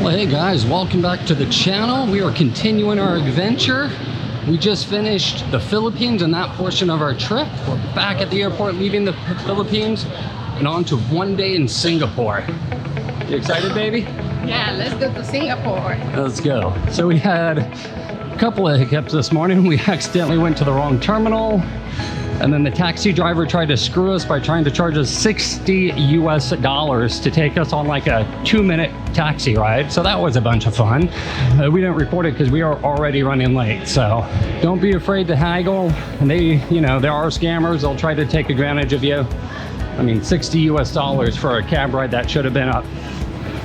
Well, hey guys, welcome back to the channel. We are continuing our adventure. We just finished the Philippines and that portion of our trip. We're back at the airport leaving the Philippines and on to one day in Singapore. You excited, baby? Yeah, let's go to Singapore. Let's go. So we had a couple of hiccups this morning. We accidentally went to the wrong terminal, and then the taxi driver tried to screw us by trying to charge us $60 US to take us on like a 2-minute taxi ride. So that was a bunch of fun. We didn't report it because we are already running late. So don't be afraid to haggle. And they, you know, there are scammers. They'll try to take advantage of you. I mean, $60 US for a cab ride that should have been up,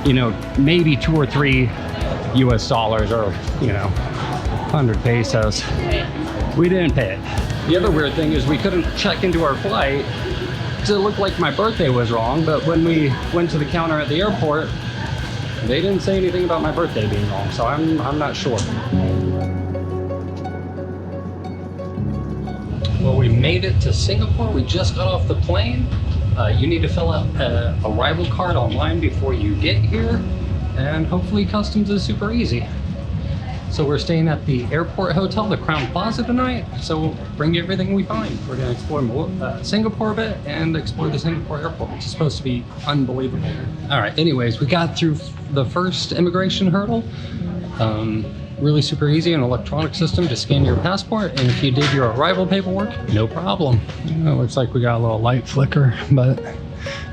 you know, maybe $2 or $3 US or, you know, 100 pesos. We didn't pay it. The other weird thing is we couldn't check into our flight because it looked like my birthday was wrong, but when we went to the counter at the airport, they didn't say anything about my birthday being wrong, so I'm not sure. Well, we made it to Singapore. We just got off the plane. You need to fill out an arrival card online before you get here, and hopefully customs is super easy. So we're staying at the airport hotel, the Crown Plaza tonight. So we'll bring you everything we find. We're gonna explore Singapore a bit and explore the Singapore airport, which is supposed to be unbelievable. All right, anyways, we got through the first immigration hurdle. Really super easy, an electronic system to scan your passport. And if you did your arrival paperwork, no problem. It looks like we got a little light flicker, but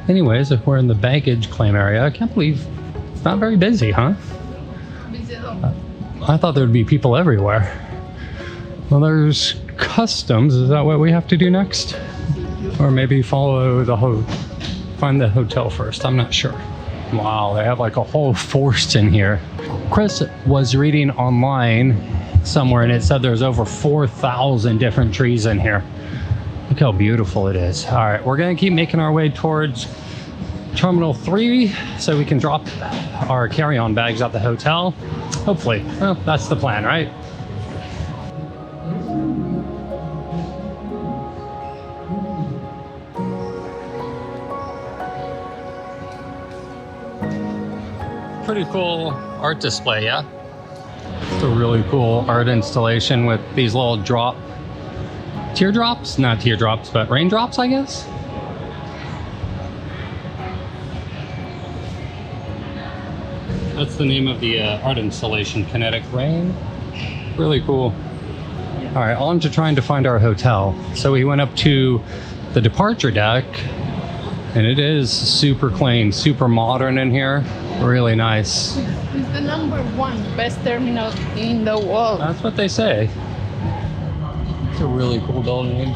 anyways, if we're in the baggage claim area, I can't believe it's not very busy, huh? I thought there'd be people everywhere. Well, there's customs. Is that what we have to do next? Or maybe follow the find the hotel first. I'm not sure. Wow, they have like a whole forest in here. Chris was reading online somewhere and it said there's over 4,000 different trees in here. Look how beautiful it is. All right, we're gonna keep making our way towards Terminal 3 so we can drop our carry-on bags at the hotel. Hopefully. Well, that's the plan, right? Pretty cool art display, yeah? It's a really cool art installation with these little teardrops? Not teardrops, but raindrops, I guess? That's the name of the art installation, Kinetic Rain. Really cool. All right, on to trying to find our hotel. So we went up to the departure deck, and it is super clean, super modern in here. Really nice. It's the #1 best terminal in the world. That's what they say. It's a really cool building.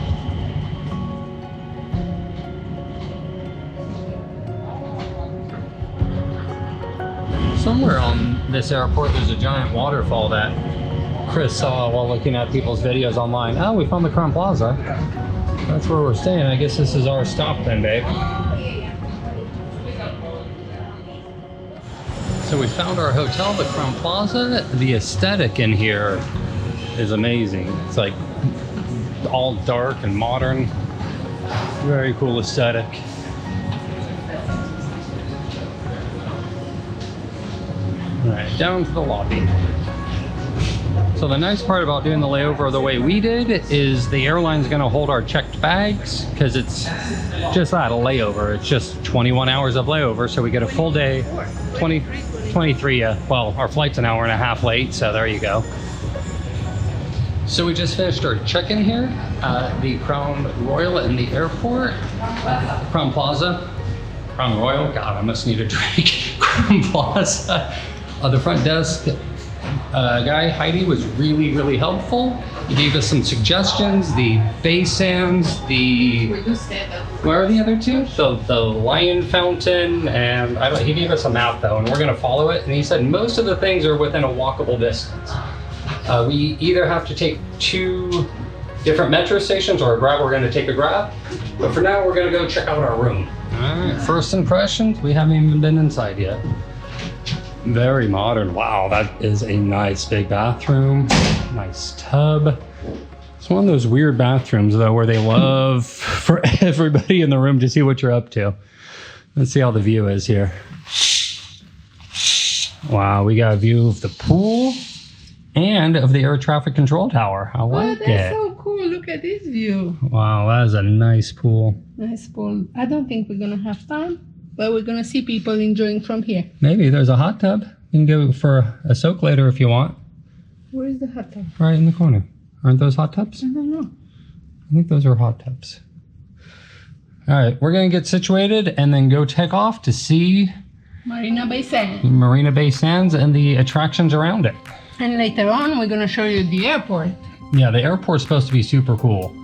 Somewhere on this airport, there's a giant waterfall that Chris saw while looking at people's videos online. Oh, we found the Crown Plaza. That's where we're staying. I guess this is our stop then, babe. So we found our hotel, the Crown Plaza. The aesthetic in here is amazing. It's like all dark and modern. Very cool aesthetic. All right, down to the lobby. So the nice part about doing the layover the way we did is the airline's gonna hold our checked bags because it's just that, a layover. It's just 21 hours of layover, so we get a full day, 23, well, our flight's an hour and a half late, so there you go. So we just finished our check-in here at the Crown Royal in the airport, Crown Plaza. Crown Royal, God, I must need a drink. Crown Plaza. The front desk guy, Heidi, was really, really helpful. He gave us some suggestions, the Bay Sands, where are the other two? The Lion Fountain, and he gave us a map though, and we're gonna follow it. And he said most of the things are within a walkable distance. We either have to take 2 different metro stations or we're gonna take a Grab. But for now, we're gonna go check out our room. All right, first impressions, we haven't even been inside yet. Very modern. Wow, that is a nice big bathroom. Nice tub. It's one of those weird bathrooms though where they love for everybody in the room to see what you're up to. Let's see how the view is here. Wow, we got a view of the pool and of the air traffic control tower. I like it. That's so cool. Look at this view. Wow, that is a nice pool. Nice pool. I don't think we're gonna have time, but we're gonna see people enjoying from here. Maybe there's a hot tub. You can go for a soak later if you want. Where is the hot tub? Right in the corner. Aren't those hot tubs? I don't know. I think those are hot tubs. All right, we're gonna get situated and then go take off to see Marina Bay Sands. Marina Bay Sands and the attractions around it. And later on, we're gonna show you the airport. Yeah, the airport's supposed to be super cool.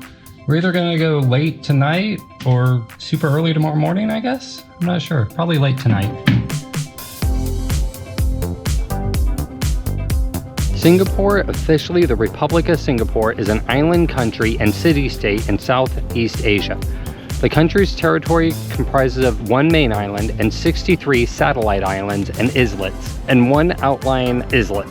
We're either gonna go late tonight or super early tomorrow morning, I guess. I'm not sure. Probably late tonight. Singapore, officially the Republic of Singapore, is an island country and city-state in Southeast Asia. The country's territory comprises of 1 main island and 63 satellite islands and islets, and 1 outlying islet.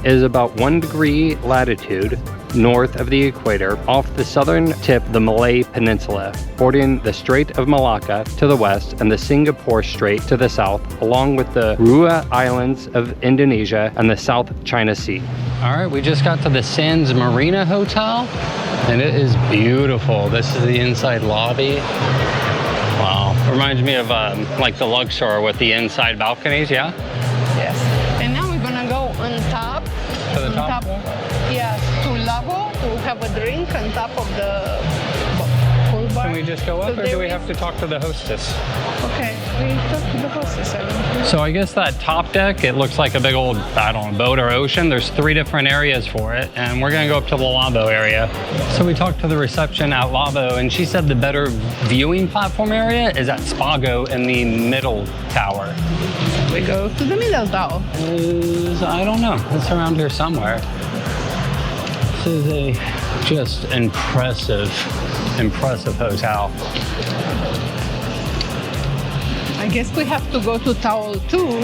It is about 1 degree latitude north of the equator, off the southern tip of the Malay Peninsula, bordering the Strait of Malacca to the west and the Singapore Strait to the south, along with the Rua Islands of Indonesia and the South China Sea. All right, we just got to the Sands Marina Hotel, and it is beautiful. This is the inside lobby. Wow, reminds me of like the Luxor with the inside balconies, yeah? Yes. And now we're gonna go on top. To the top? Yes, to Lavo to have a drink on top of the pool bar. Can we just go up, So or do there we is- have to talk to the hostess? Okay, we talk to the hostess. I don't know. So I guess that top deck, it looks like a big old, I don't know, boat or ocean. There's 3 different areas for it, and we're gonna go up to the Labo area. So we talked to the reception at Labo, and she said the better viewing platform area is at Spago in the middle tower. We go to the middle tower. I don't know, it's around here somewhere. This is a just impressive hotel. I guess we have to go to Tower 2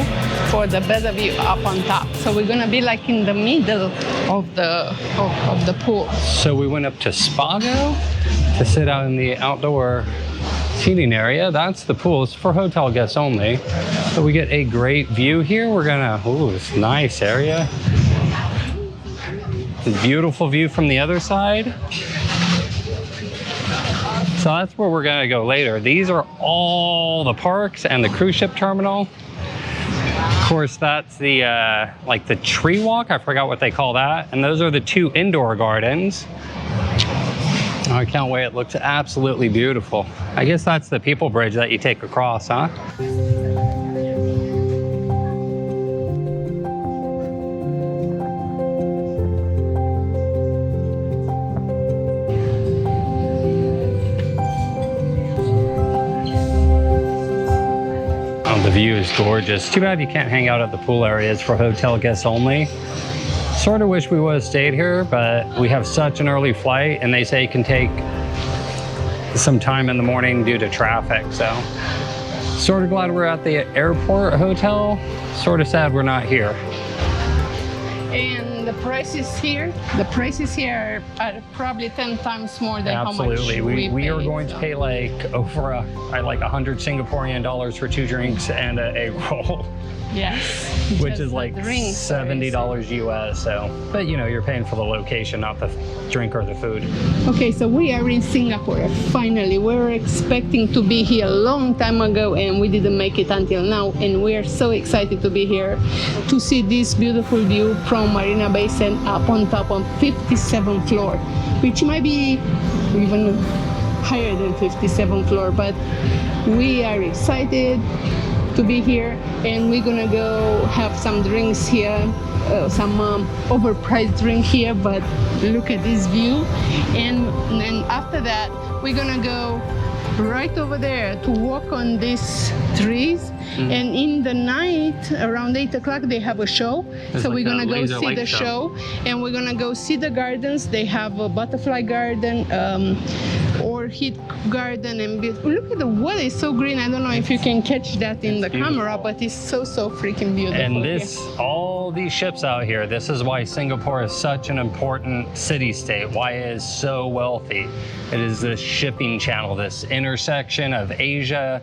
for the better view up on top. So we're gonna be like in the middle of the pool. So we went up to Spago to sit out in the outdoor seating area. That's the pool. It's for hotel guests only. So we get a great view here. We're gonna, ooh, it's a nice area. Beautiful view from the other side. So that's where we're gonna go later. These are all the parks and the cruise ship terminal. Of course, that's the like the tree walk. I forgot what they call that. And those are the 2 indoor gardens. Oh, I can't wait. It looks absolutely beautiful. I guess that's the people bridge that you take across, huh? The view is gorgeous. Too bad you can't hang out at the pool areas for hotel guests only. Sort of wish we would have stayed here, but we have such an early flight and they say it can take some time in the morning due to traffic. So sort of glad we're at the airport hotel. Sort of sad we're not here. And the prices here are probably 10 times more than Absolutely. how much We are paid, going to so. pay like over like 100 Singaporean dollars for 2 drinks and a egg roll. Yes. Which Just is the like drinks, $70 US. So, but you know, you're paying for the location, not the drink or the food. Okay, so we are in Singapore. Finally, we were expecting to be here a long time ago and we didn't make it until now. And we are so excited to be here to see this beautiful view from Marina Bay Sands up on top of 57th floor, which might be even higher than 57th floor, but we are excited to be here and we're gonna go have some drinks here, some overpriced drink here, but look at this view. And then after that we're gonna go right over there to walk on these trees. And in the night around 8 o'clock they have a show. It's So like we're a gonna go laser see light the show and we're gonna go see the gardens. They have a butterfly garden, orchid garden, and look at the water, it's so green. I don't know if you can catch that in the camera, but it's so freaking beautiful. And this, all these ships out here, this is why Singapore is such an important city-state, why it is so wealthy. It is this shipping channel, this intersection of Asia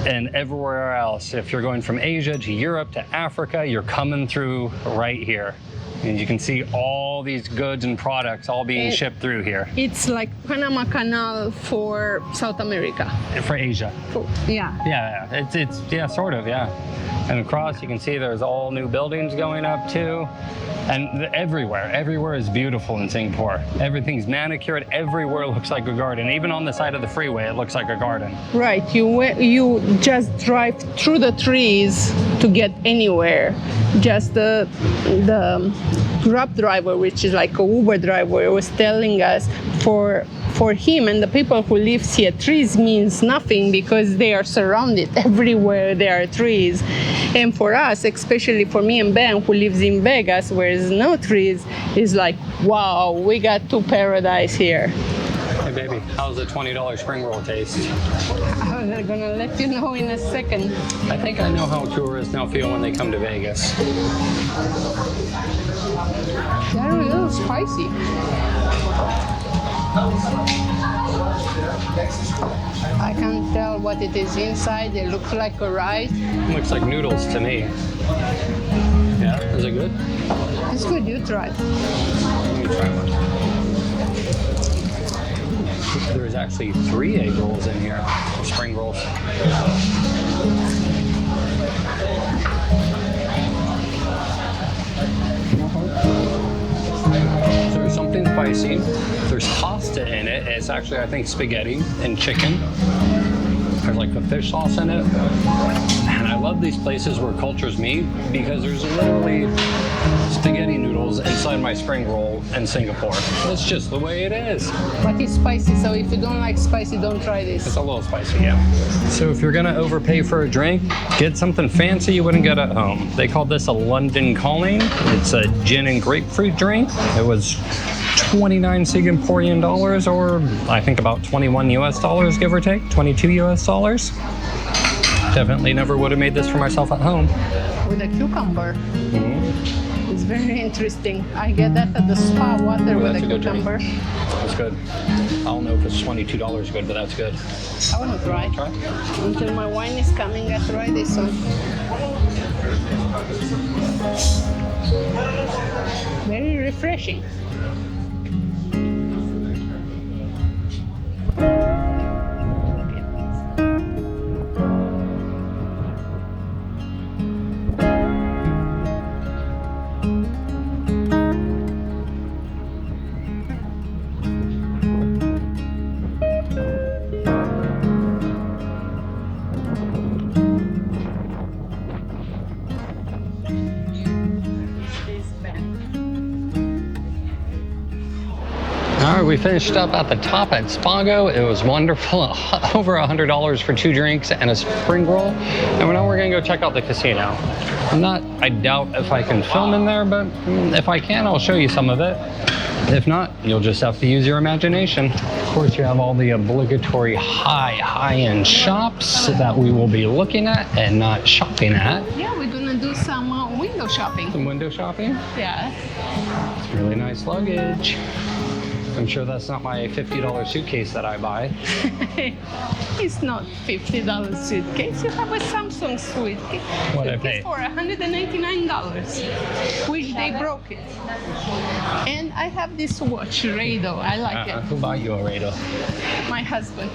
and everywhere else. else. If you're going from Asia to Europe to Africa, you're coming through right here. And you can see all these goods and products all being shipped through here. It's like Panama Canal for South America. For Asia. Yeah. Yeah, it's yeah, sort of, yeah. And across you can see there's all new buildings going up too. And everywhere is beautiful in Singapore. Everything's manicured, everywhere looks like a garden. Even on the side of the freeway, it looks like a garden. Right, you just drive through the trees to get anywhere. Just the Grab driver, which is like a Uber driver, was telling us for him and the people who lives here, trees means nothing because they are surrounded everywhere there are trees. And for us, especially for me and Ben, who lives in Vegas, where there's no trees, is like, wow, we got to paradise here. Hey baby, how's the $20 spring roll taste? I'm gonna let you know in a second. I think I know how tourists now feel when they come to Vegas. They're a little spicy. I can't tell what it is inside. It looks like a rice. Looks like noodles to me. Yeah, is it good? It's good, you try. Let me try one. There's actually 3 egg rolls in here, or spring rolls. So there's something spicy. There's pasta in it. It's actually, I think, spaghetti and chicken. There's like a fish sauce in it. And I love these places where cultures meet because there's literally spaghetti noodles inside my spring roll in Singapore. That's just the way it is. But it's spicy, so if you don't like spicy, don't try this. It's a little spicy, yeah. So if you're gonna overpay for a drink, get something fancy you wouldn't get at home. They called this a London Calling. It's a gin and grapefruit drink. It was 29 Singaporean dollars, or I think about 21 US dollars, give or take, 22 US dollars. Definitely never would have made this for myself at home. With a cucumber. It's very interesting. I get that at the spa, water with a cucumber. That's good. I don't know if it's $22 good, but that's good. I want to try. Try? Until my wine is coming, I try this one. Very refreshing. All right, we finished up at the top at Spago. It was wonderful. Over $100 for 2 drinks and a spring roll. And now we're gonna go check out the casino. I doubt if I can film in there, but if I can, I'll show you some of it. If not, you'll just have to use your imagination. Of course, you have all the obligatory high-end shops that we will be looking at and not shopping at. Yeah, we're gonna do some window shopping. Some window shopping? Yeah. It's really nice luggage. I'm sure that's not my $50 suitcase that I buy. It's not $50 suitcase. You have a Samsung suitcase. What I pay? It's for $199, which they broke it. And I have this watch, Rado. I like it. Who bought you a Rado? My husband.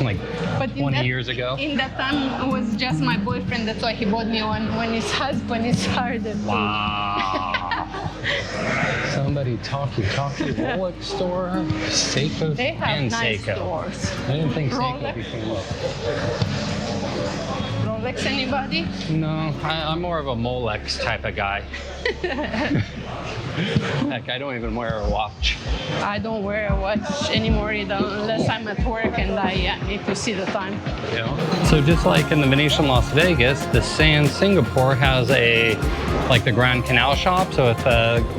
Like But 20 years ago? In that time, it was just my boyfriend. That's why he bought me one. When his husband is harder. Wow. Somebody talk you Rolex store, Seiko, They have and nice Seiko. stores. I didn't think Seiko Rolex. became up. Rolex, anybody? No, I'm more of a Molex type of guy. Heck, I don't even wear a watch. I don't wear a watch anymore either, unless I'm at work and I need to see the time. Yeah. So just like in the Venetian Las Vegas, the Sands Singapore has like the Grand Canal shop, so it's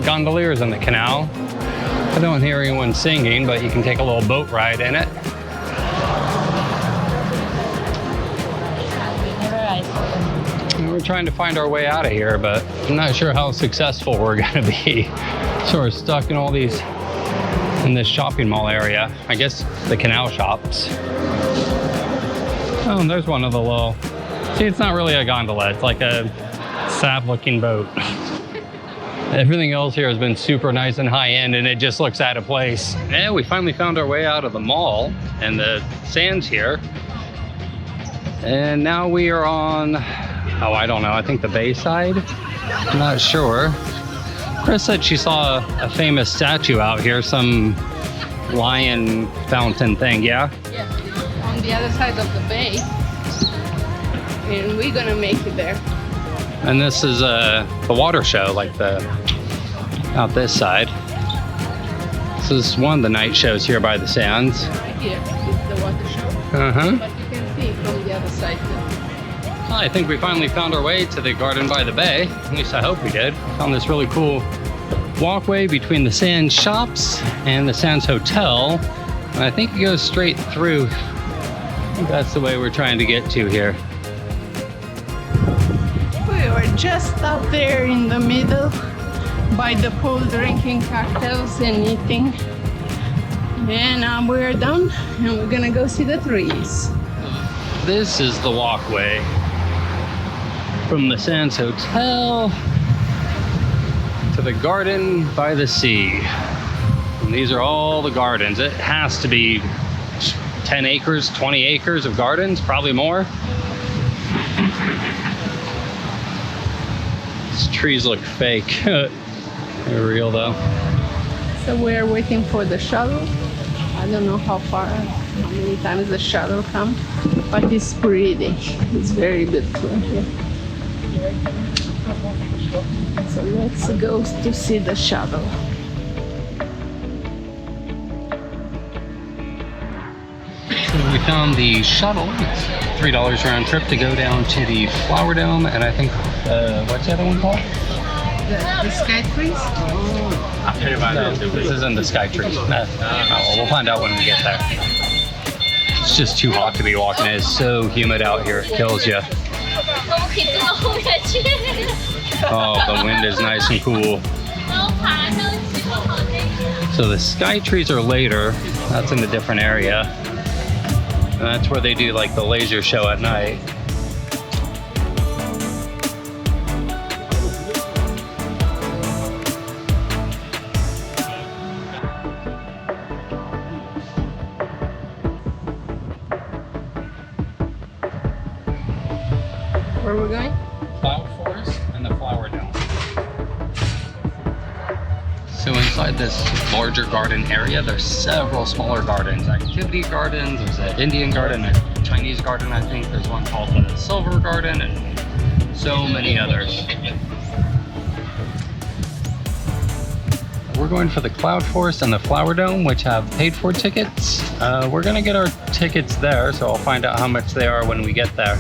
gondoliers in the canal. I don't hear anyone singing, but you can take a little boat ride in it. We're trying to find our way out of here, but I'm not sure how successful we're gonna be. So we're stuck in all these, in this shopping mall area. I guess the canal shops. Oh, and there's one of the little See, it's not really a gondola. It's like a sad-looking boat. Everything else here has been super nice and high-end, and it just looks out of place. Yeah, we finally found our way out of the mall and the sands here. And now we are on, oh, I don't know, I think the bay side? I'm not sure. Chris said she saw a famous statue out here, some lion fountain thing, yeah? Yeah, on the other side of the bay. And we're gonna make it there. And this is the water show, like out this side. This is one of the night shows here by the sands. Right here is the water show. Uh-huh. But you can see from the other side too. I think we finally found our way to the garden by the bay. At least I hope we did. Found this really cool walkway between the Sands shops and the Sands Hotel. And I think it goes straight through. I think that's the way we're trying to get to here. We were just up there in the middle by the pool drinking cocktails and eating. And now we're done and we're gonna go see the trees. This is the walkway from the Sands Hotel to the garden by the sea. And these are all the gardens. It has to be 10 acres, 20 acres of gardens, probably more. These trees look fake. They're real though. So we're waiting for the shuttle. I don't know how many times the shuttle comes, but it's pretty. It's very beautiful here. So let's go to see the shuttle. So we found the shuttle. It's $3 round trip to go down to the Flower Dome, and I think, what's the other one called? The sky trees? No, this isn't the sky trees. No. Well, we'll find out when we get there. It's just too hot to be walking. It's so humid out here, it kills you. Oh, the wind is nice and cool. So the sky trees are later. That's in a different area. And that's where they do like the laser show at night. Where are we going? Cloud Forest and the Flower Dome. So inside this larger garden area, there's several smaller gardens. Activity gardens, there's an Indian garden, a Chinese garden, I think. There's one called the Silver Garden, and so many others. We're going for the Cloud Forest and the Flower Dome, which have paid for tickets. We're gonna get our tickets there, so I'll find out how much they are when we get there.